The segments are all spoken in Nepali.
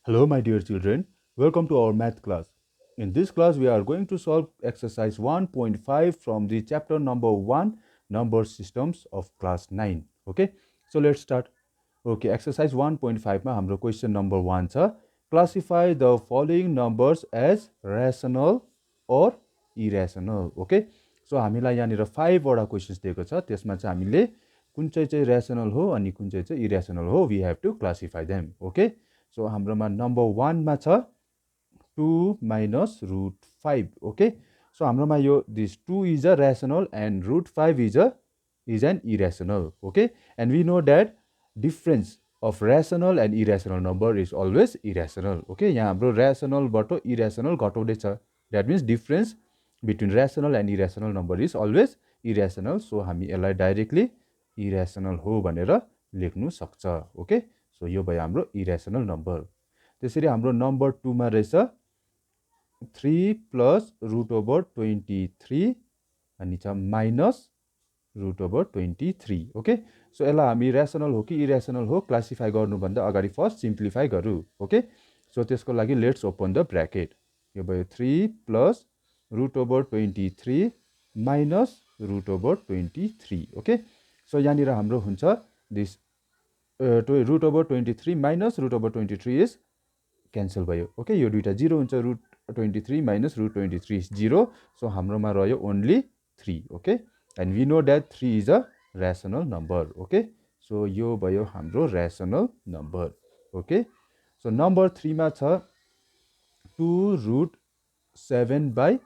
Hello my dear children, welcome to our math class. In this class we are going to solve exercise 1.5 from the chapter number 1 number systems of class 9. Okay, so let's start. Okay, exercise 1.5 मा हाम्रो question number 1 छ. Classify the following numbers as rational or irrational. Okay, so हामीलाई यहाँनिर 5 वटा questions दिएको छ. त्यसमा चाहिँ हामीले कुन चाहिँ rational हो अनि कुन चाहिँ irrational हो, we have to classify them. Okay, so हाम्रोमा number 1 मा छ 2 minus root 5. Okay, so हाम्रोमा यो this 2 is a rational and root 5 is an irrational. Okay, and we know that difference of rational and irrational number is always irrational. Okay, यहाँ हाम्रो rational बाट irrational घटाउँदै छ. That means difference between rational and irrational number is always irrational. So हामी यसलाई directly irrational हो भनेर लेख्नु सक्छ. Okay, so यो भयो हाम्रो irrational number. त्यसरी हाम्रो number 2 मा रहेछ 3 plus root over 23 अनि छ minus root over 23. Okay, so यसलाई हामी rational हो कि irrational हो classify गर्नुभन्दा अगाडि first simplify गरौँ. Okay, so त्यसको लागि let's open the bracket. यो भयो 3 plus root over 23 minus root over 23. Okay, so यहाँनिर हाम्रो हुन्छ this root over 23 minus root over 23 is cancel भयो. Okay, यो दुईटा 0 हुन्छ. root 23 minus root 23 is 0. So हाम्रोमा रह्यो only 3. Okay, and we know that 3 is a rational number. Okay, so यो भयो हाम्रो rational number. Okay, so number 3 मा छ 2 root 7 by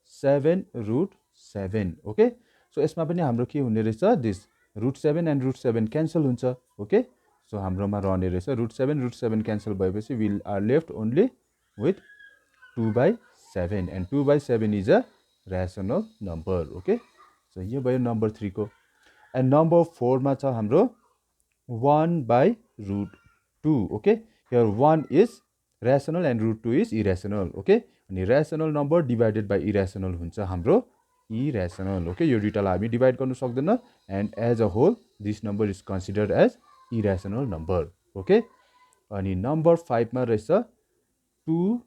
7 root 7. Okay, so यसमा पनि हाम्रो के हुने रहेछ this root 7 and root 7 cancel हुन्छ. Okay, so हाम्रोमा रहने रहेछ root 7 cancel भएपछि we are left only with 2 by 7 and 2 by 7 is a rational number. Okay, so यो भयो number 3 को. And number 4 मा छ हाम्रो 1 by root 2. Okay, here 1 is rational and root 2 is irrational. Okay, अनि rational number divided by irrational हुन्छ हाम्रो irrational. Okay, यो दुईटालाई हामी डिवाइड गर्न सक्दैन and as a whole this number is considered as irrational number. Okay, अनि number 5 मा रहेछ 2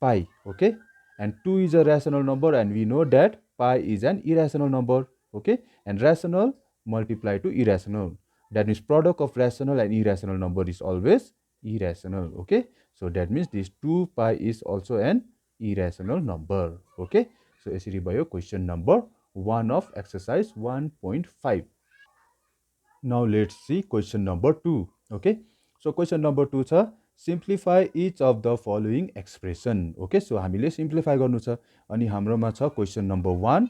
pi. Okay, and 2 is a rational number and we know that pi is an irrational number. Okay, and rational multiply to irrational, that means product of rational and irrational number is always irrational. Okay, so that means this 2 pi is also an irrational number. Okay, so यसरी भयो question number 1 of exercise 1.5. Now let's see question number 2. Okay, so question number 2 छ simplify each of the following expression. Okay, so हामीले simplify गर्नु छ अनि हाम्रोमा छ question number 1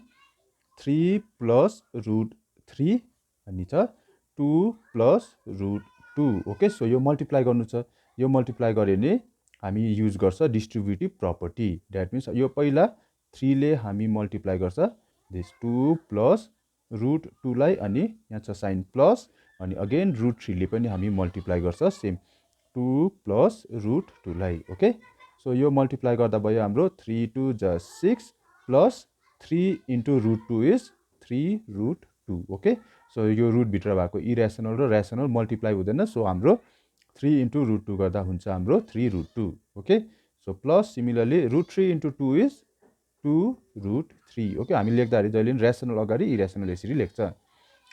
3 plus root 3 अनि छ 2 plus root 2. Okay, so यो multiply गर्नु छ. यो multiply गरे नि हामी use गर्छ distributive property. That means यो पहिला 3 ले हामी multiply गर्छ this 2 plus root 2 लाई अनि यहाँ छ sign plus अनि again root 3 ले पनि हामी multiply गर्छ same 2 plus root 2 लाई. Okay, so यो multiply गर्दा भयो हाम्रो 3 2 just 6 plus 3 into root 2 is 3 root 2. Okay, so यो root भित्र भएको irrational र rational multiply हुँदैन. So हाम्रो 3 into root 2 गर्दा हुन्छ हाम्रो 3 root 2. Okay, so plus similarly root 3 into 2 is 2 root 3. Okay, हामी लेख्दाखेरि जहिले पनि rational अगाडि irrational यसरी लेख्छ.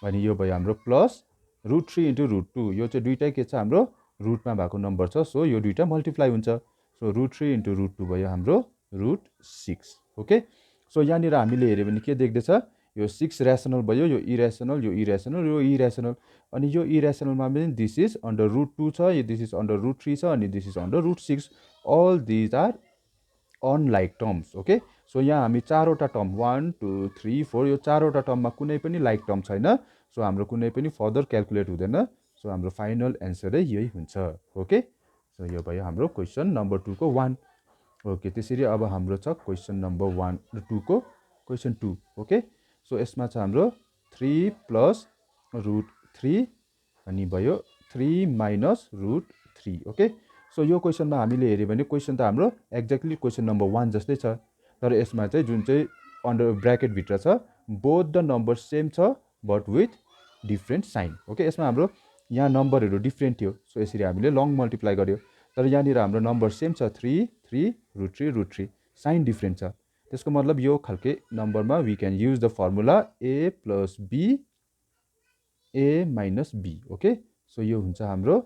अनि यो भयो हाम्रो plus root 3 into root 2. यो चाहिँ दुईटै के छ हाम्रो root मा भएको नम्बर छ. सो यो दुईटा multiply हुन्छ. सो root 3 into root 2 भयो हाम्रो root 6. Okay, सो यहाँनिर हामीले हेर्यो भने के देख्दैछ यो 6 rational भयो, यो irrational, यो irrational, यो irrational. अनि यो irrational मा पनि this is under root 2 छ, this is under root 3 छ अनि this is under root 6. All these are unlike terms. Okay, so यहाँ हामी चारवटा टर्म 1 2 3 4 यो चारवटा टर्ममा कुनै पनि लाइक टर्म छैन. सो हाम्रो कुनै पनि फर्दर क्याल्कुलेट हुँदैन. सो हाम्रो फाइनल एन्सरै यही हुन्छ. ओके, सो यो भयो हाम्रो क्वेसन नम्बर 2 को 1. ओके, त्यसरी अब हाम्रो छ क्वेसन नम्बर 1 2 को क्वेसन 2. ओके, सो यसमा छ हाम्रो 3 plus root 3 अनि भयो 3 minus root 3. ओके, सो यो क्वेसनमा हामीले हेर्यो भने क्वेसन त हाम्रो एक्ज्याक्टली क्वेसन नम्बर 1 जस्तै छ, तर यसमा चाहिँ जुन चाहिँ अन्डर ब्र्याकेट भित्र छ बोथ द नम्बर सेम छ but with different sign. Okay, यसमा हाम्रो यहाँ नम्बरहरू डिफ्रेन्ट थियो. सो यसरी हामीले लङ मल्टिप्लाई गर्यो. तर यहाँनिर हाम्रो नम्बर सेम छ 3 3 √3 √3 साइन डिफ्रेन्ट छ त्यसको मतलब यो खालके नम्बरमा we can use the formula a plus b a minus b okay so यो हुन्छ हाम्रो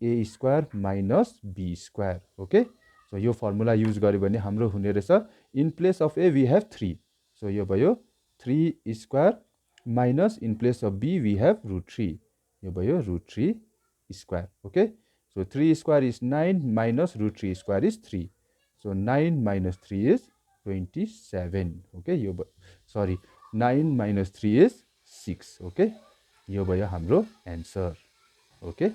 a square minus b square okay so यो फर्मुला युज गर्यो भने हाम्रो हुने रहेछ in place of a we have 3 so यो भयो 3 square minus in place of b we have √3 यो भयो √3 square okay so 3 square is 9 minus √3 square is 3 so 9 minus 3 is 27 okay यो sorry 9 minus 3 is 6 okay यो भयो हाम्रो answer okay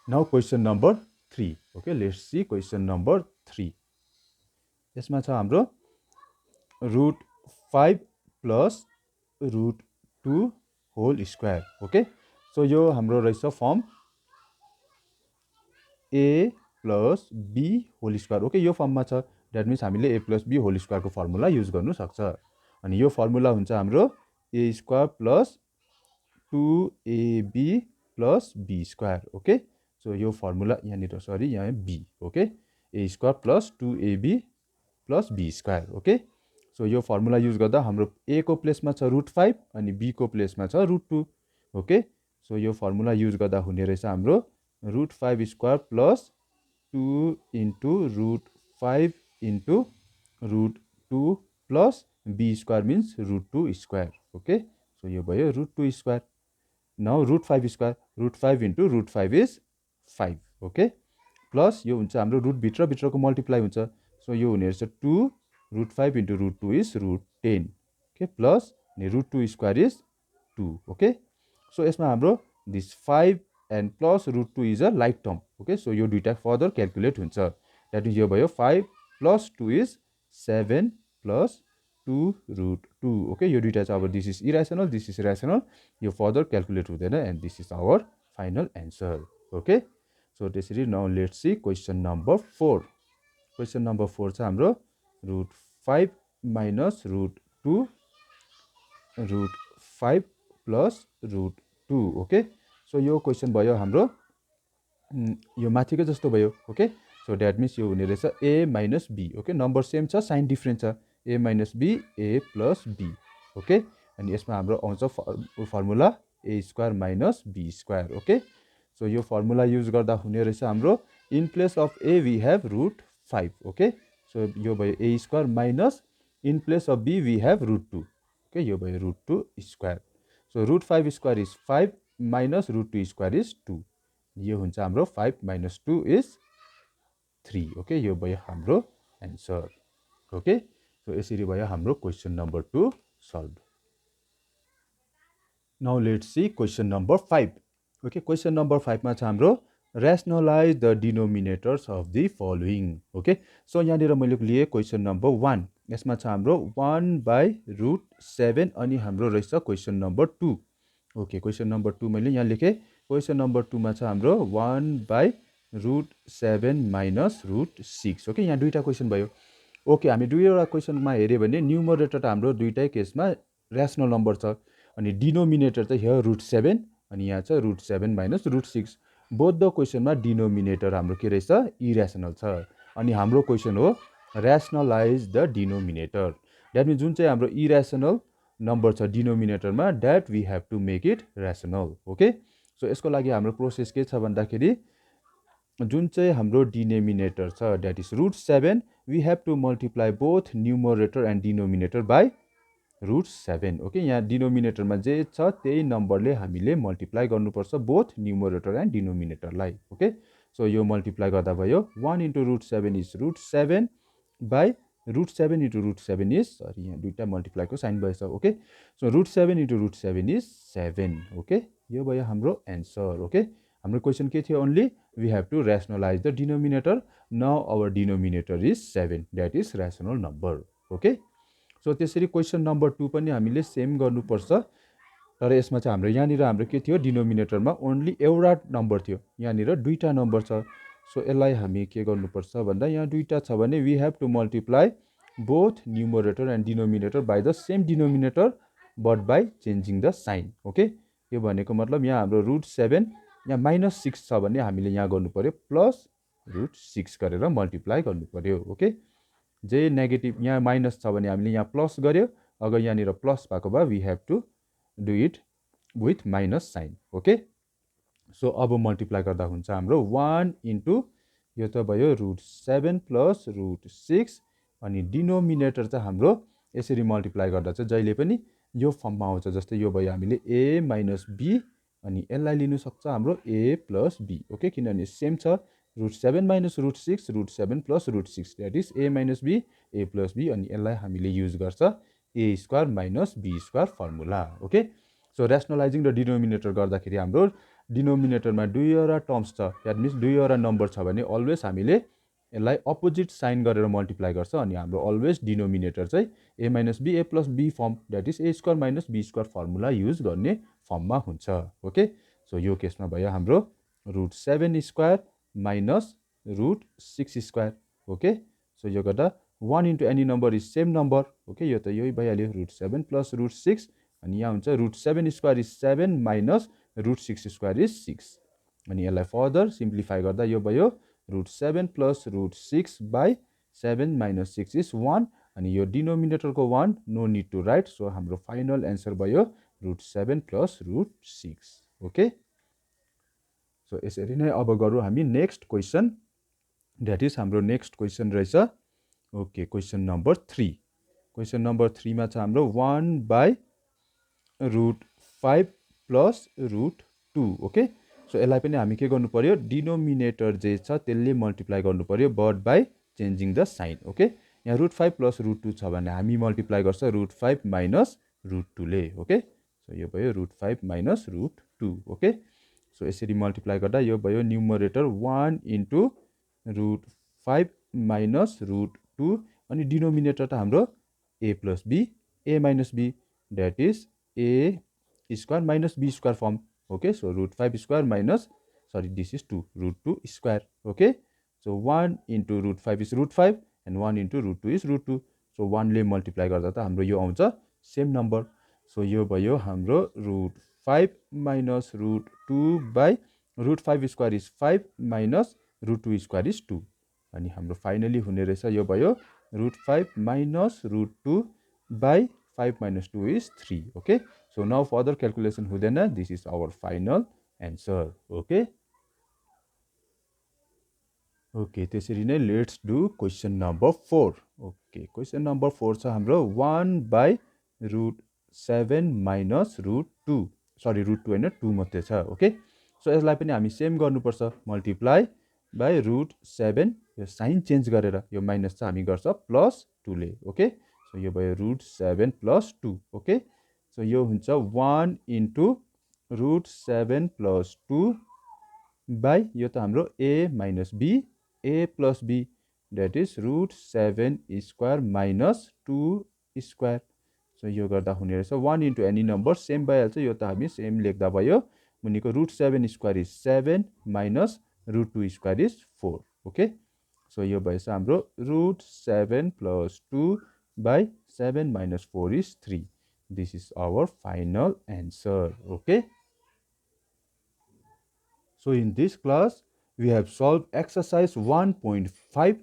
now question number 3 okay let's see question number 3 यसमा छ हाम्रो √5 plus √2 whole square okay so यो हाम्रो रहेछ form a plus b whole square okay यो फर्ममा छ द्याट मिन्स हामीले a प्लस b होल स्क्वायरको फर्मुला युज गर्नु सक्छ अनि यो फर्मुला हुन्छ हाम्रो a square plus 2ab plus b square okay so यो फर्मुला यहाँनिर सरी यहाँ b okay a square plus 2ab plus b square okay so यो फर्मुला युज गर्दा हाम्रो a को प्लेसमा छ √5 अनि b को प्लेसमा छ √2 ओके सो यो फर्मुला युज गर्दा हुने रहेछ हाम्रो √5 square plus 2 into √5 into √2 plus b square means √2 square okay so यो भयो √2 square now √5 square √5 into √5 is 5 okay plus यो हुन्छ हाम्रो रुट भित्रको मल्टिप्लाई हुन्छ सो यो हुने रहेछ 2 √5 into √2 is √10 okay plus √2 square is 2 okay so यसमा हाम्रो this 5 and plus √2 is a like term okay so यो दुईटा फर्दर क्याल्कुलेट हुन्छ द्याट मिन्स यो भयो 5 plus 2 is 7 plus 2 √2 okay यो दुईटा चाहिँ अब this is irrational this is rational यो फर्दर क्याल्कुलेट हुँदैन and this is our final answer okay so त्यसरी now let's see question number 4 question number 4 चाहिँ हाम्रो √5 minus √2 √5 plus √2 ओके सो यो क्वेसन भयो हाम्रो यो माथिको जस्तो भयो ओके सो द्याट मिन्स यो हुने रहेछ a minus b okay number same छ साइन डिफ्रेन्ट छ a minus b a plus b okay अनि यसमा हाम्रो आउँछ formula a square minus b square okay so यो फर्मुला युज गर्दा हुने रहेछ हाम्रो in place of a we have √5 okay so यो भयो a square minus in place of b we have √2 okay यो भयो √2 square so √5 square is 5 minus √2 square is 2 यो हुन्छ हाम्रो 5 minus 2 is 3 ओके यो भयो हाम्रो एन्सर ओके सो यसरी भयो हाम्रो question number 2 solve now let's see question number 5 okay question number 5 मा छ हाम्रो rationalize the denominators of the following okay so यहाँनिर मैले लिए क्वेसन नम्बर 1 यसमा छ हाम्रो 1/√7 अनि हाम्रो रहेछ question number 2 okay question number 2 मैले यहाँ लेखेँ क्वेसन नम्बर 2 मा छ हाम्रो 1/√7 माइनस √6 ओके यहाँ दुईटा क्वेसन भयो ओके हामी दुईवटा क्वेसनमा हेऱ्यो भने न्युमरेटर हाम्रो दुईटै केसमा रेसनल नम्बर छ अनि डिनोमिनेटर चाहिँ यहाँ √7 अनि यहाँ छ √7 माइनस √6 बोथ द क्वेसनमा डिनोमिनेटर हाम्रो के रहेछ इरेसनल छ अनि हाम्रो क्वेसन हो rationalize the denominator that means जुन चाहिँ हाम्रो इरेसनल नम्बर छ डिनोमिनेटरमा that we have to make it rational okay so यसको लागि हाम्रो प्रोसेस के छ भन्दाखेरि जुन चाहिँ हाम्रो डिनोमिनेटर छ that is √7 we have to multiply both numerator and denominator by √7 okay यहाँ डिनोमिनेटरमा जे छ त्यही नम्बरले हामीले मल्टिप्लाई गर्नुपर्छ बोथ न्युमरेटर एन्ड डिनोमिनेटरलाई ओके सो यो मल्टिप्लाई गर्दा भयो 1 into √7 is √7 by √7 into √7 is sorry यहाँ दुईटा मल्टिप्लाईको साइन भएछ okay so √7 into √7 is 7 okay यो भयो हाम्रो एन्सर ओके हाम्रो क्वेसन के थियो only we have to rationalize the denominator now our denominator is 7 that is rational number okay so त्यसरी क्वेसन नम्बर 2 पनि हामीले सेम गर्नुपर्छ तर यसमा चाहिँ हाम्रो यहाँनिर हाम्रो के थियो डिनोमिनेटरमा ओन्ली एउटा नम्बर थियो यहाँनिर दुईटा नम्बर छ सो यसलाई हामी के गर्नुपर्छ भन्दा यहाँ दुईटा छ भने we have to multiply both numerator and denominator by the same denominator but by changing the sign okay यो भनेको मतलब यहाँ हाम्रो √7 यहाँ -6 छ भने हामीले यहाँ गर्नु पर्यो +√6 गरेर मल्टिप्लाई गर्नु पर्यो ओके जे नेगेटिभ यहाँ माइनस छ भने हामीले यहाँ प्लस गर्यो अगर यहाँनिर प्लस भएको भए we have to do it with minus sign okay so अब मल्टिप्लाई गर्दा हुन्छ हाम्रो 1 इन्टु यो त भयो √7 + √6 अनि डिनोमिनेटर चाहिँ हाम्रो यसरी मल्टिप्लाई गर्दा चाहिँ जहिले पनि यो फर्ममा आउँछ जस्तै यो भयो हामीले a - b अनि यसलाई लिनु सक्छ हाम्रो a + b ओके किनभने सेम छ √7 - √6 √7 + √6 that is a - b a + b अनि यसलाई हामीले युज गर्छ a² - b² formula okay so रेसनलाइजिङ र डिनोमिनेटर गर्दाखेरि हाम्रो डिनोमिनेटरमा दुईवटा टर्म्स छ द्याट मिन्स दुईवटा नम्बर छ भने अलवेज हामीले यसलाई अपोजिट साइन गरेर मल्टिप्लाई गर्छ अनि हाम्रो अलवेज डिनोमिनेटर चाहिँ a - b a + b form that is a² - b² formula use गर्ने फर्ममा हुन्छ ओके सो यो केसमा भयो हाम्रो √7² - √6² ओके सो यो गर्दा 1 into any number is same number okay यो त यही भइहाल्यो √7 + √6 अनि यहाँ हुन्छ √7² इज 7 माइनस √6² इज 6 अनि यसलाई फर्दर सिम्प्लिफाई गर्दा यो भयो √7 + √6/7 - 6 इज 1 अनि यो डिनोमिनेटरको 1 no need to write so हाम्रो फाइनल एन्सर भयो √7 + √6 ओके सो यसरी नै अब गरौँ हामी नेक्स्ट क्वेसन द्याट इज हाम्रो नेक्स्ट क्वेसन रहेछ okay question number 3 question number 3 मा छ हाम्रो 1/√5 + √2 ओके सो यसलाई पनि हामी के गर्नु पर्यो डिनोमिनेटर जे छ त्यसले मल्टिप्लाई गर्नु पर्यो but by changing the sign okay यहाँ √5 + √2 छ भने हामी मल्टिप्लाई गर्छ √5 - √2 ले ओके सो यो भयो √5 - √2 ओके सो यसरी मल्टिप्लाई गर्दा यो भयो न्युमरेटर 1 इन्टु √5 - √2 अनि डिनोमिनेटर त हाम्रो a + b a - b that is a² - b² form okay so √5² - sorry this is 2 √2² okay so 1 into √5 is √5 and 1 into √2 is √2 so 1 ले मल्टिप्लाई गर्दा त हाम्रो यो आउँछ सेम नम्बर सो यो भयो हाम्रो √5 - √2 √5² is 5 minus √2² is 2 अनि हाम्रो फाइनली हुने रहेछ यो भयो √5 - √2 5 - 2 is 3 okay so now further calculation हुँदैन this is our final answer okay okay त्यसरी नै let's do question number 4 okay question number 4 छ हाम्रो 1/√7 minus √2 sorry √2 हैन 2 मात्रै छ okay so यसलाई पनि हामी सेम गर्नुपर्छ multiply by √7 yo sign change गरेर यो माइनस चाहिँ हामी गर्छ +2 ले ओके सो यो भयो √7 + 2 ओके सो यो हुन्छ 1 इन्टु √7 + 2 बाई यो त हाम्रो a - b a + b that is √7² - 2² so यो गर्दा हुने रहेछ 1 इन्टु एनी नम्बर सेम भइहाल्छ यो त हामी सेम लेख्दा भयो मुनिको √7² is 7 minus √2² is 4 okay so यो भएछ हाम्रो √7 + 2 by 7 - 4 is 3 this is our final answer okay so in this class we have solved exercise 1.5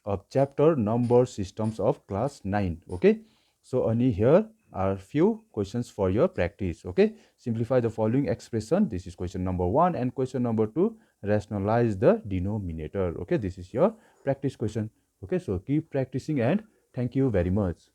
of chapter number systems of class 9 okay so only here are few questions for your practice okay simplify the following expression this is question number 1 and question number 2 rationalize the denominator okay this is your practice question okay so keep practicing and thank you very much